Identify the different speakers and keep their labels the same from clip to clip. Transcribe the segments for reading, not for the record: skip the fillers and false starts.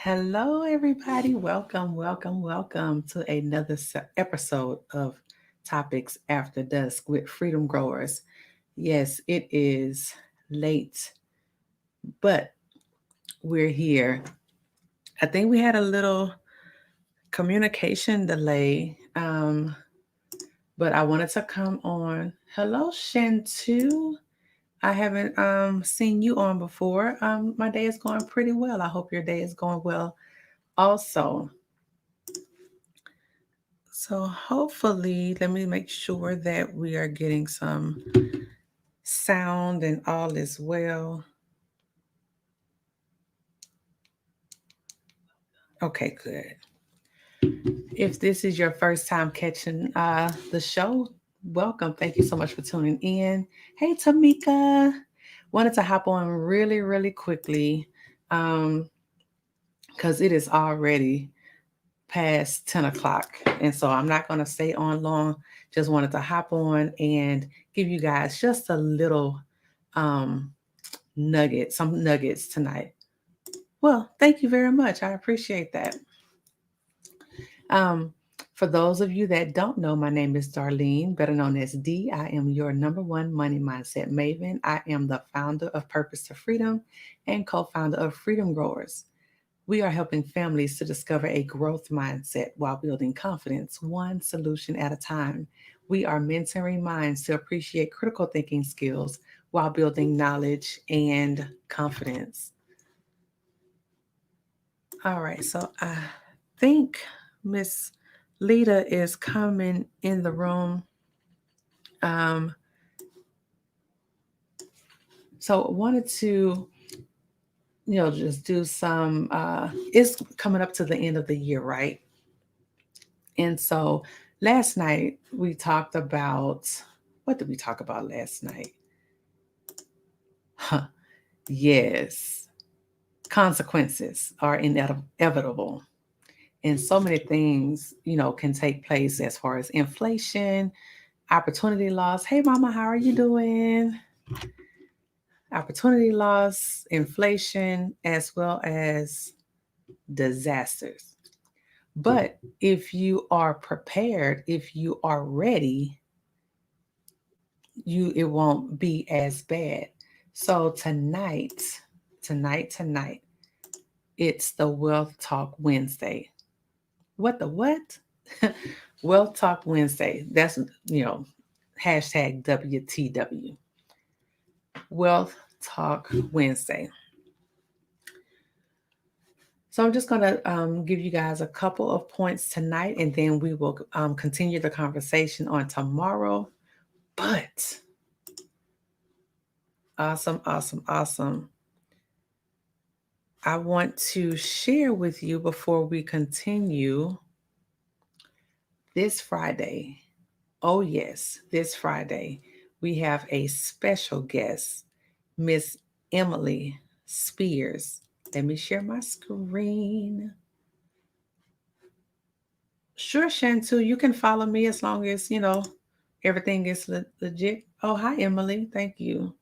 Speaker 1: Hello, everybody. Welcome, welcome, welcome to another episode of Topics After Dusk with Freedom Growers. Yes, it is late, but we're here. I think we had a little communication delay, but I wanted to come on. Hello, Shantu. I haven't seen you on before. My day is going pretty well. I hope your day is going well also. So hopefully, let me make sure that we are getting some sound and all is well. Okay, good. If this is your first time catching the show, welcome. Thank you so much for tuning in. Hey, Tamika. Wanted to hop on really, really quickly because it is already past 10 o'clock. And so I'm not going to stay on long. Just wanted to hop on and give you guys just a little um, some nuggets tonight. Well, thank you very much. I appreciate that. Um, for those of you that don't know, my name is Darlene, better known as D. I am your number one money mindset maven. I am the founder of Purpose to Freedom and co founder of Freedom Growers. We are helping families to discover a growth mindset while building confidence, one solution at a time. We are mentoring minds to appreciate critical thinking skills while building knowledge and confidence. All right, so I think Miss Lida is coming in the room. Um, so I wanted to, just do some. It's coming up to the end of the year, right? And so last night we talked about what did we talk about last night? Huh, yes, consequences are inevitable. And so many things, can take place as far as inflation, opportunity loss. Hey, mama, how are you doing? Opportunity loss, inflation, as well as disasters. But if you are prepared, if you are ready, it won't be as bad. So tonight, it's the Wealth Talk Wednesday. What the what? Wealth Talk Wednesday. That's hashtag WTW. Wealth Talk Wednesday. So I'm just going to give you guys a couple of points tonight, and then we will continue the conversation on tomorrow. But awesome, awesome, awesome. I want to share with you before we continue this Friday. Oh, yes, this Friday, we have a special guest, Miss Emily Spears. Let me share my screen. Sure, Shantu, you can follow me as long as, everything is legit. Oh, hi, Emily. Thank you.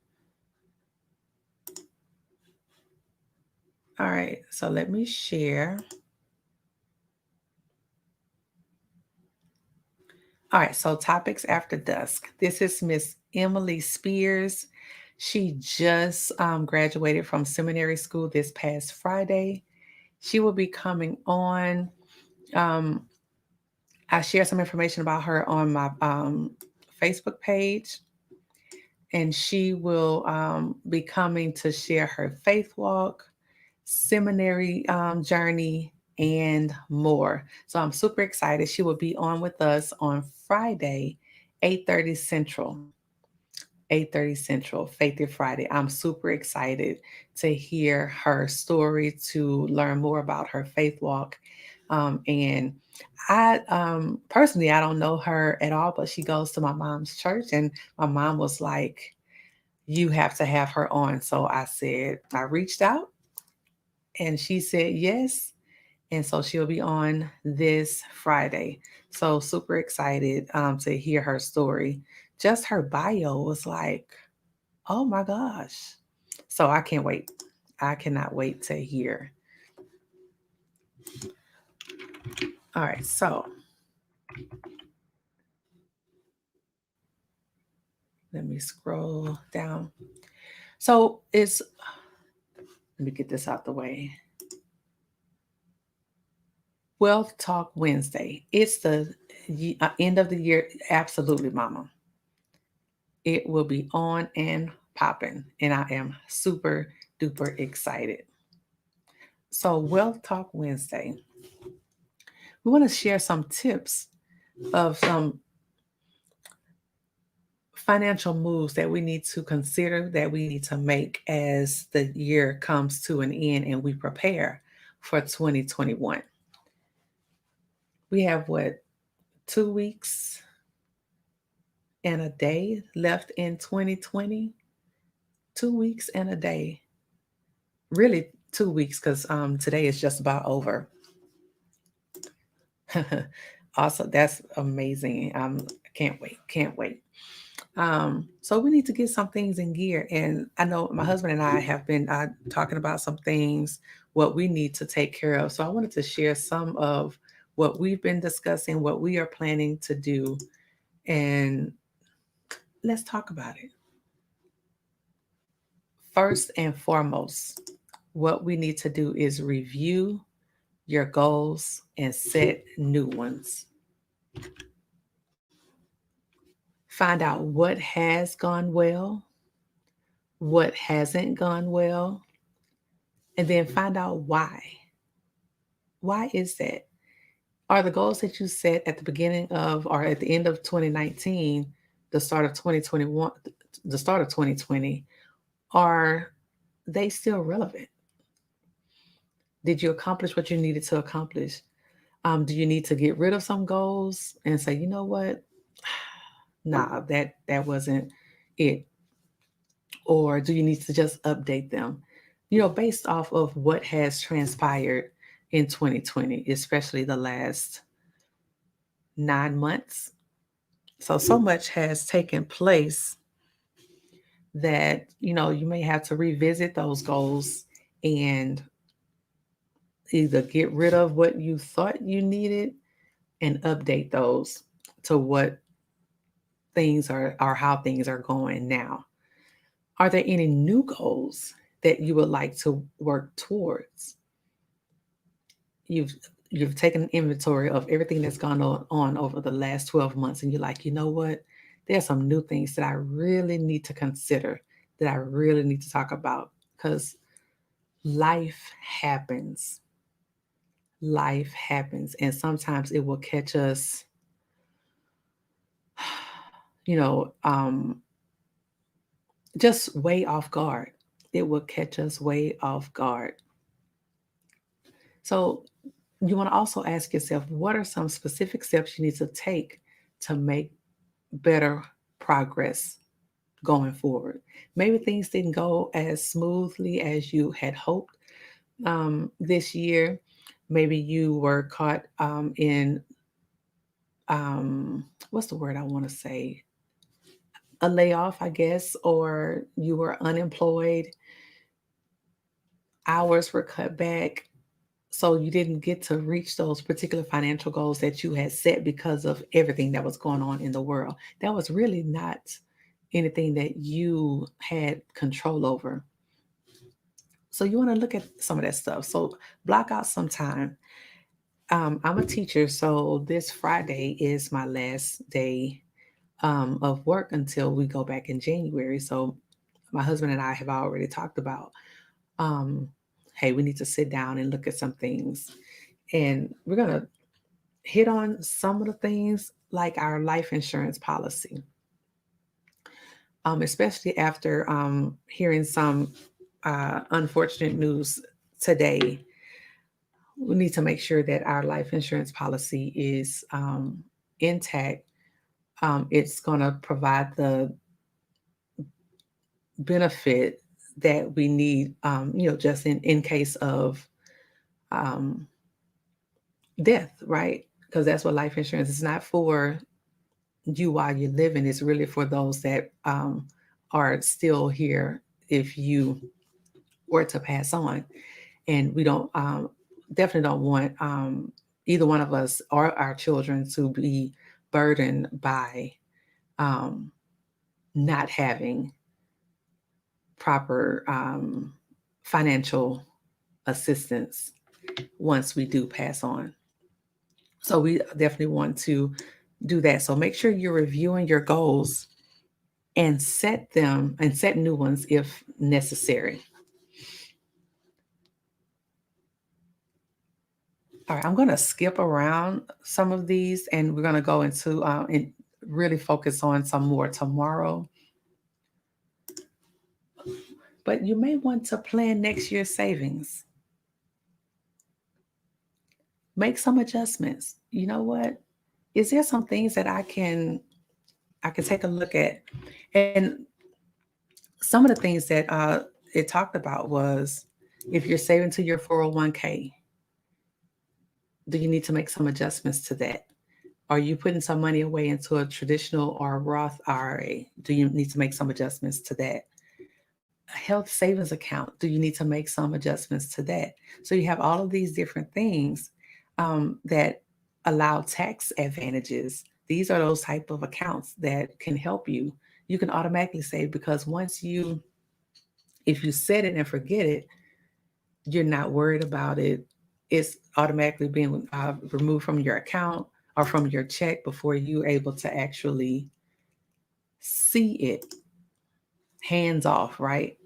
Speaker 1: All right, so let me share. All right, so topics after dusk. This is Miss Emily Spears. She just graduated from seminary school this past Friday. She will be coming on. Um, I share some information about her on my Facebook page, and she will be coming to share her faith walk, seminary journey, and more. So I'm super excited. She will be on with us on Friday, 8:30 Central. 8:30 Central, Faith and Friday. I'm super excited to hear her story, to learn more about her faith walk. And I personally, I don't know her at all, but she goes to my mom's church, and my mom was like, "You have to have her on." So I reached out, and she said yes. And so she'll be on this Friday. So super excited to hear her story. Just her bio was like, oh my gosh. So I can't wait. I cannot wait to hear. All right, so let me scroll down. So it's, let me get this out the way. Wealth Talk Wednesday. It's the end of the year. Absolutely, Mama. It will be on and popping, and I am super duper excited. So, Wealth Talk Wednesday, we want to share some tips of some financial moves that we need to consider, that we need to make as the year comes to an end and we prepare for 2021. We have what, 2 weeks and a day left in 2020? 2 weeks and a day. Really, 2 weeks, because today is just about over. Also, that's amazing. Can't wait. Can't wait. So we need to get some things in gear. And I know my husband and I have been talking about some things, what we need to take care of. So I wanted to share some of what we've been discussing, what we are planning to do, and let's talk about it. First and foremost, what we need to do is review your goals and set new ones. Find out what has gone well, what hasn't gone well, and then find out why. Why is that? Are the goals that you set at the beginning of or at the end of 2019, the start of 2021, the start of 2020, are they still relevant? Did you accomplish what you needed to accomplish? Do you need to get rid of some goals and say, you know what? Nah, that wasn't it. Or do you need to just update them? Based off of what has transpired in 2020, especially the last 9 months. So much has taken place that, you may have to revisit those goals and either get rid of what you thought you needed and update those to what things are or how things are going now. Are there any new goals that you would like to work towards? You've you've taken an inventory of everything that's gone on over the last 12 months, and you're like, you know what? There's some new things that I really need to consider, that I really need to talk about, because life happens. Life happens, and sometimes it will catch us, you know, um, just way off guard. It will catch us way off guard. So you want to also ask yourself, what are some specific steps you need to take to make better progress going forward? Maybe things didn't go as smoothly as you had hoped this year. Maybe you were caught in what's the word I want to say? A layoff, I guess, or you were unemployed, hours were cut back, so you didn't get to reach those particular financial goals that you had set because of everything that was going on in the world. That was really not anything that you had control over. So you want to look at some of that stuff. So block out some time. I'm a teacher, so this Friday is my last day of work until we go back in January. So my husband and I have already talked about, um, hey, we need to sit down and look at some things. And we're going to hit on some of the things like our life insurance policy, especially after hearing some unfortunate news today. We need to make sure that our life insurance policy is intact. It's going to provide the benefit that we need, just in case of um, death, right? Because that's what life insurance is not for you while you're living. It's really for those that are still here if you were to pass on. And we don't definitely don't want either one of us or our children to be burdened by um, not having proper financial assistance once we do pass on. So we definitely want to do that. So make sure you're reviewing your goals and set new ones if necessary. All right, I'm going to skip around some of these and we're going to go into and really focus on some more tomorrow. But you may want to plan next year's savings. Make some adjustments. You know what? Is there some things that I can take a look at? And some of the things that it talked about was if you're saving to your 401k, do you need to make some adjustments to that? Are you putting some money away into a traditional or a Roth IRA? Do you need to make some adjustments to that? A health savings account, do you need to make some adjustments to that? So you have all of these different things that allow tax advantages. These are those type of accounts that can help you. You can automatically save because if you set it and forget it, you're not worried about it. It's automatically being removed from your account or from your check before you're able to actually see it. Hands off, right?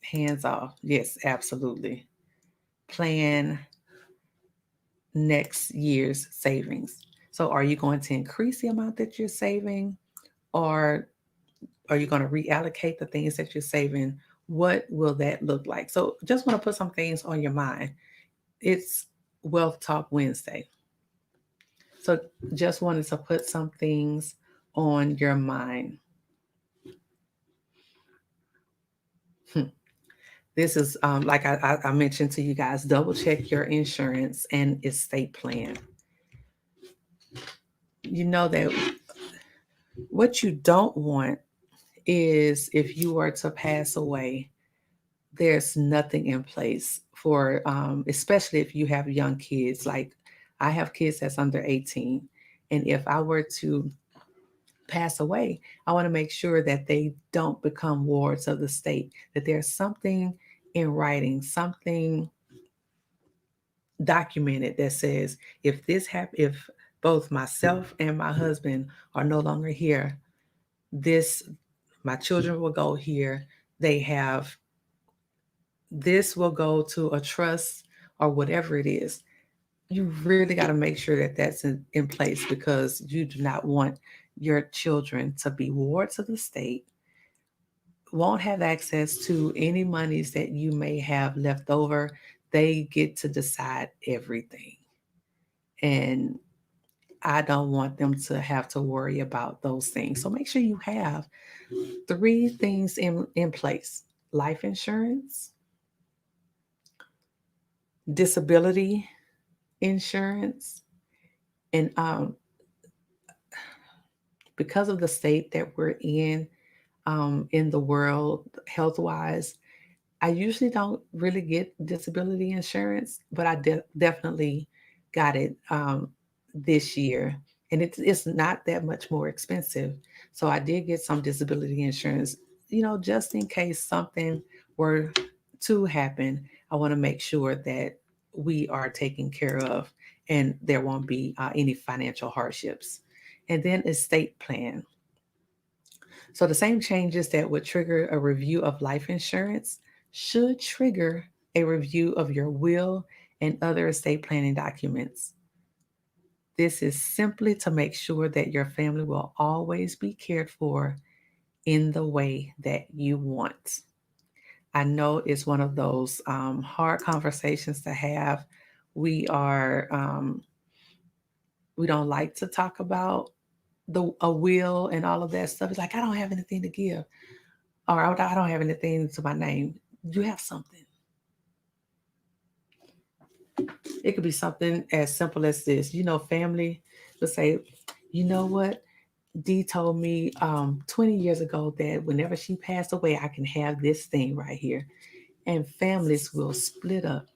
Speaker 1: Hands off. Yes, absolutely. Plan next year's savings. So, are you going to increase the amount that you're saving, or are you going to reallocate the things that you're saving? What will that look like? So, just want to put some things on your mind. It's Wealth Talk Wednesday. So just wanted to put some things on your mind. Hmm. This is like I mentioned to you guys, double check your insurance and estate plan. You know that what you don't want is if you were to pass away, there's nothing in place for, especially if you have young kids. Like I have kids that's under 18. And if I were to pass away, I want to make sure that they don't become wards of the state, that there's something in writing, something documented that says if both myself and my husband are no longer here, this my children will go here. They have this will go to a trust or whatever it is. You really got to make sure that that's in place because you do not want your children to be wards of the state, won't have access to any monies that you may have left over. They get to decide everything. And I don't want them to have to worry about those things. So make sure you have three things in place: life insurance, disability insurance, and because of the state that we're in the world health wise, I usually don't really get disability insurance, but I definitely got it this year, and it's not that much more expensive. So I did get some disability insurance, just in case something were to happen. I want to make sure that we are taken care of, and there won't be any financial hardships. And then estate plan. So the same changes that would trigger a review of life insurance should trigger a review of your will and other estate planning documents. This is simply to make sure that your family will always be cared for in the way that you want. I know it's one of those hard conversations to have. We are we don't like to talk about the a will and all of that stuff. It's like I don't have anything to give, or I don't have anything to my name. You have something. It could be something as simple as this. Family will say, you know what? Dee told me 20 years ago that whenever she passed away, I can have this thing right here. And families will split up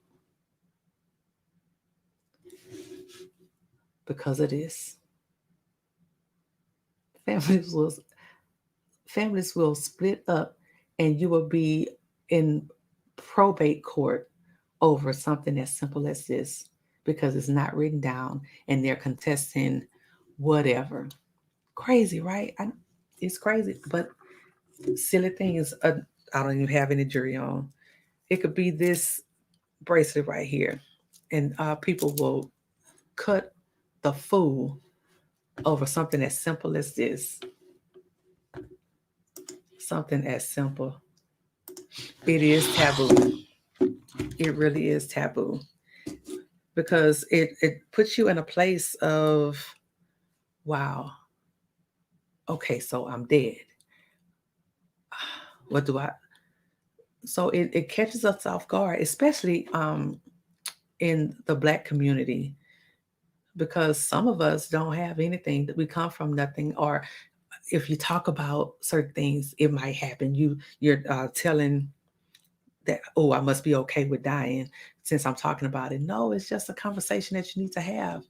Speaker 1: because of this. Families will families will split up, and you will be in probate court over something as simple as this because it's not written down and they're contesting whatever. Crazy, right? It's crazy, but silly thing is, I don't even have any jury on. It could be this bracelet right here, and people will cut the fool over something as simple as this. Something as simple. It is taboo. It really is taboo because it puts you in a place of, wow, okay, so I'm dead. What do I? So it catches us off guard, especially in the Black community, because some of us don't have anything, that we come from nothing, or if you talk about certain things, it might happen. You're telling that, oh, I must be okay with dying since I'm talking about it. No, it's just a conversation that you need to have.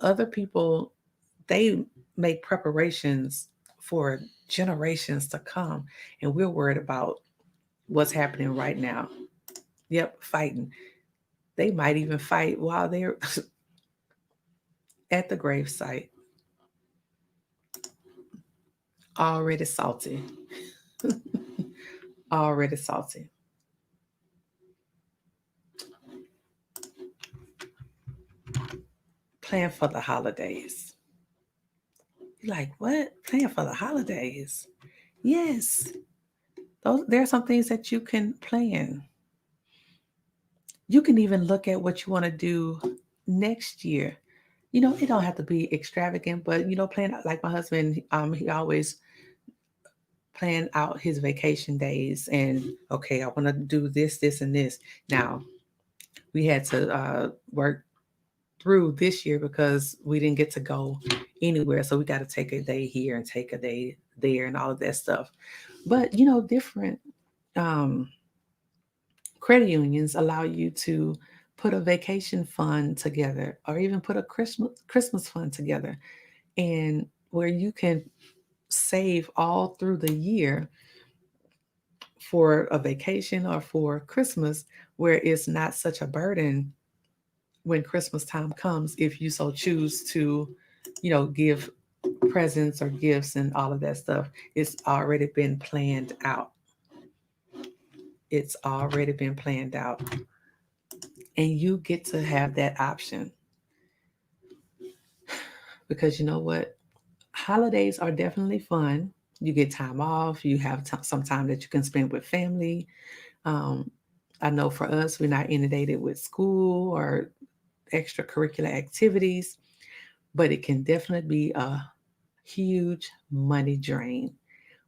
Speaker 1: Other people, they make preparations for generations to come, and we're worried about what's happening right now. Yep, fighting. They might even fight while they're at the gravesite. Already salty. Already salty. Plan for the holidays. You're like, what? Plan for the holidays? Yes. There are some things that you can plan. You can even look at what you want to do next year. It don't have to be extravagant, but plan out, like my husband, he always plan out his vacation days, and okay, I want to do this, this, and this. Now, we had to work through this year because we didn't get to go anywhere, so we got to take a day here and take a day there and all of that stuff. But different um credit unions allow you to put a vacation fund together, or even put a Christmas fund together, and where you can save all through the year for a vacation or for Christmas, where it's not such a burden when Christmas time comes, if you so choose to, give presents or gifts and all of that stuff. It's already been planned out. It's already been planned out. And you get to have that option, because you know what? Holidays are definitely fun. You get time off, you have some time that you can spend with family. Um, I know for us, we're not inundated with school or extracurricular activities, but it can definitely be a huge money drain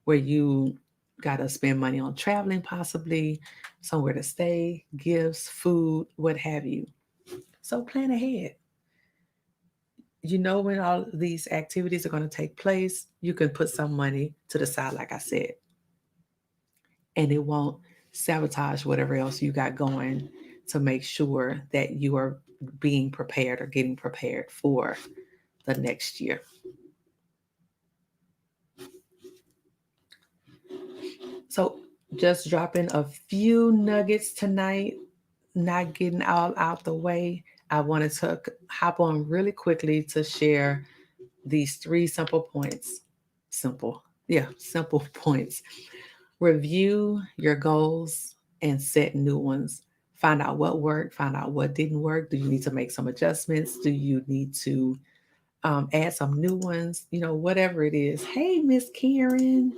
Speaker 1: where you got to spend money on traveling, possibly somewhere to stay, gifts, food, what have you. So plan ahead. When all these activities are going to take place, you can put some money to the side, like I said, and it won't sabotage whatever else you got going, to make sure that you are being prepared or getting prepared for the next year. So, just dropping a few nuggets tonight, not getting all out the way. I wanted to hop on really quickly to share these three simple points. Simple. Yeah, simple points. Review your goals and set new ones. Find out what worked, find out what didn't work. Do you need to make some adjustments? Do you need to add some new ones? Whatever it is. Hey, Miss Karen.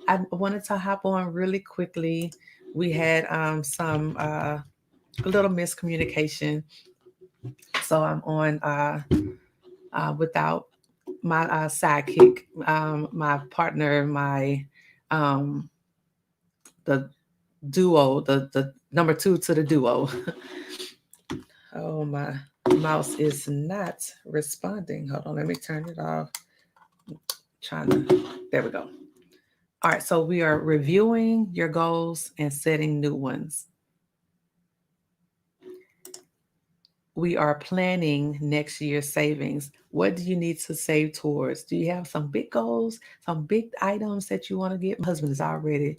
Speaker 1: I wanted to hop on really quickly. We had some a little miscommunication, so I'm on without my sidekick, my partner, my um, the duo, the number two to the duo. Oh, my mouse is not responding. Hold on, let me turn it off. Trying to, there we go. All right, so we are reviewing your goals and setting new ones. we are planning next year's savings. What do you need to save towards? Do you have some big goals, some big items that you want to get? My husband has already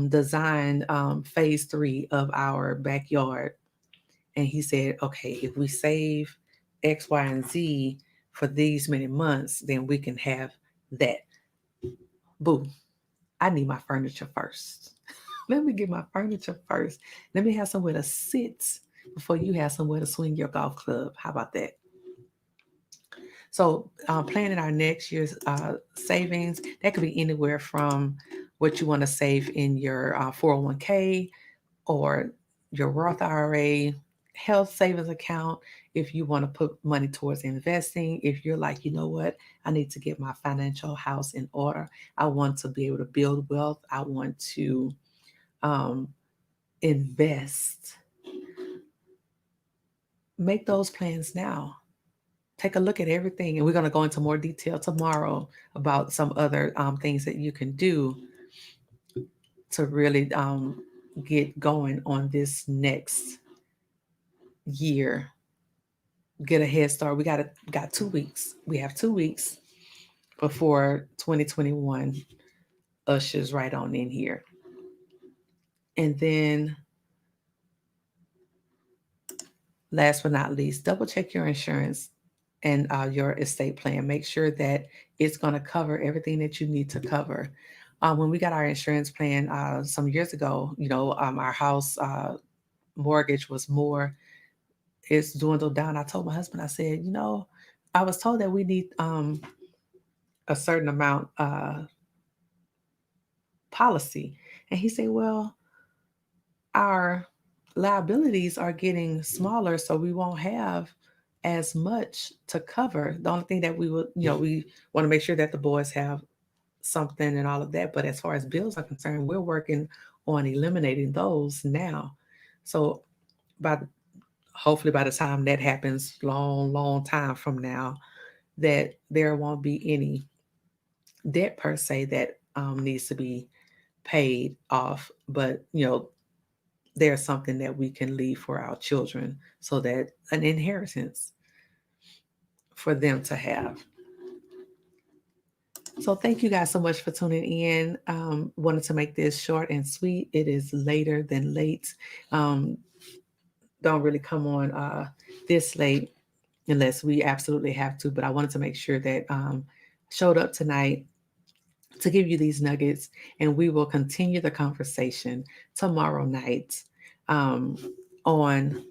Speaker 1: designed phase 3 of our backyard. And he said, okay, if we save X, Y, and Z for these many months, then we can have that. Boo, I need my furniture first. Let me get my furniture first. Let me have somewhere to sit before you have somewhere to swing your golf club. How about that? So, planning our next year's savings, that could be anywhere from what you want to save in your 401k or your Roth IRA, health savings account. If you want to put money towards investing, if you're like, you know what, I need to get my financial house in order. I want to be able to build wealth. I want to um, invest. Make those plans now. Take a look at everything, and we're going to go into more detail tomorrow about some other things that you can do to really get going on this next year. Get a head start. We got 2 weeks. We have 2 weeks before 2021 ushers right on in here. And then last but not least, double check your insurance and your estate plan. Make sure that it's going to cover everything that you need to cover. When we got our insurance plan some years ago, our house mortgage was more, it's dwindled down. I told my husband, I said, I was told that we need a certain amount policy. And he said, well, our liabilities are getting smaller, so we won't have as much to cover. The only thing that we would, we want to make sure that the boys have something and all of that. But as far as bills are concerned, we're working on eliminating those now. So by hopefully by the time that happens, long time from now, that there won't be any debt per se that needs to be paid off. But there's something that we can leave for our children, so that an inheritance for them to have. So thank you guys so much for tuning in. Wanted to make this short and sweet. It is later than late. Um, don't really come on this late unless we absolutely have to. But I wanted to make sure that showed up tonight to give you these nuggets, and we will continue the conversation tomorrow night um, on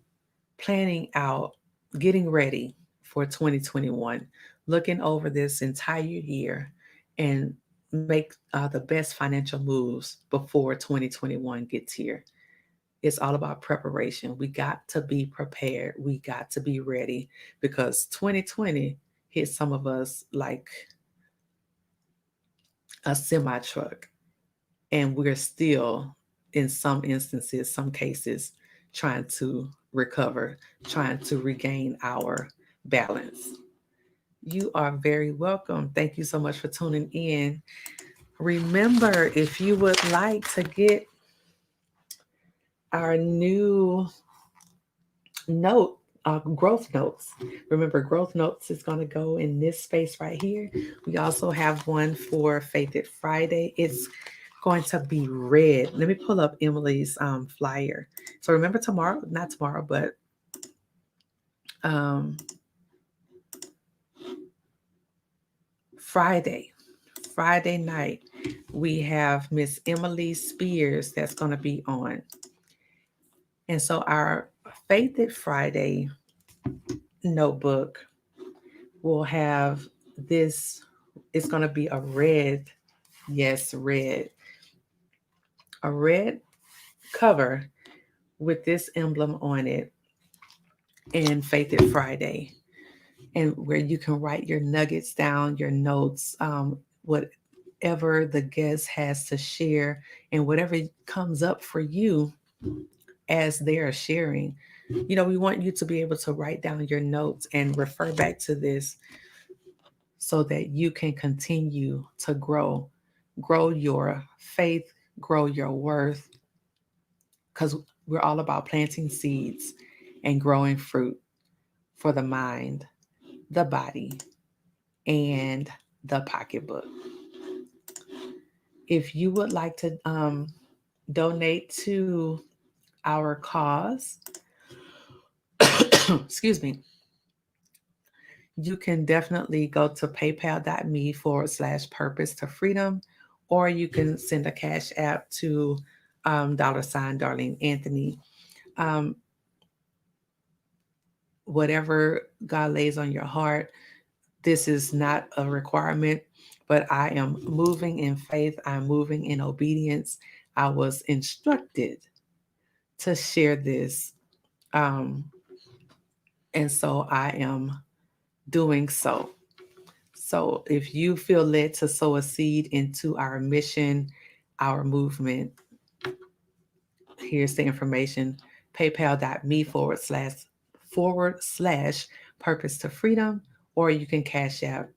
Speaker 1: planning out, getting ready for 2021, looking over this entire year and make the best financial moves before 2021 gets here. It's all about preparation. We got to be prepared. We got to be ready because 2020 hit some of us like a semi truck, and we're still, in some instances, some cases, trying to recover, trying to regain our balance. You are very welcome. Thank you so much for tuning in. Remember, if you would like to get our new note, growth notes. Remember, growth notes is going to go in this space right here. We also have one for Faith It Friday. It's going to be red. Let me pull up Emily's flyer. So remember tomorrow, not tomorrow, but um, Friday night, we have Miss Emily Spears that's going to be on. And so our Faith It Friday notebook will have this. It's going to be a red, yes, red, a red cover with this emblem on it, and Faith It Friday, and where you can write your nuggets down, your notes, whatever the guest has to share, and whatever comes up for you as they are sharing. We want you to be able to write down your notes and refer back to this so that you can continue to grow your faith, grow your worth, because we're all about planting seeds and growing fruit. for the mind, the body, and the pocketbook. If you would like to donate to our cause, excuse me, you can definitely go to paypal.me/purpose to freedom, or you can send a cash app to $ Darlene Anthony. Um, whatever God lays on your heart, this is not a requirement, but I am moving in faith. I'm moving in obedience. I was instructed to share this. Um, and so I am doing so. So if you feel led to sow a seed into our mission, our movement, here's the information: paypal.me/forward slash purpose to freedom, or you can cash out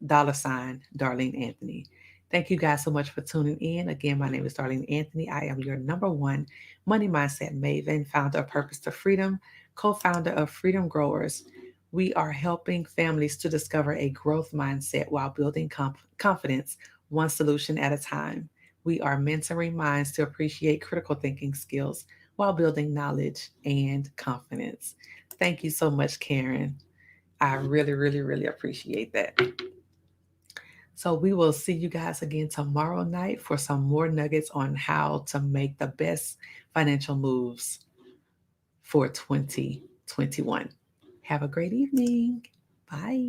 Speaker 1: $ Darlene Anthony. Thank you guys so much for tuning in. Again, my name is Darlene Anthony. I am your number one money mindset maven, founder of Purpose to Freedom, co founder of Freedom Growers. We are helping families to discover a growth mindset while building confidence, one solution at a time. We are mentoring minds to appreciate critical thinking skills while building knowledge and confidence. Thank you so much, Karen. I really, really, really appreciate that. So we will see you guys again tomorrow night for some more nuggets on how to make the best financial moves for 2021. Have a great evening. Bye.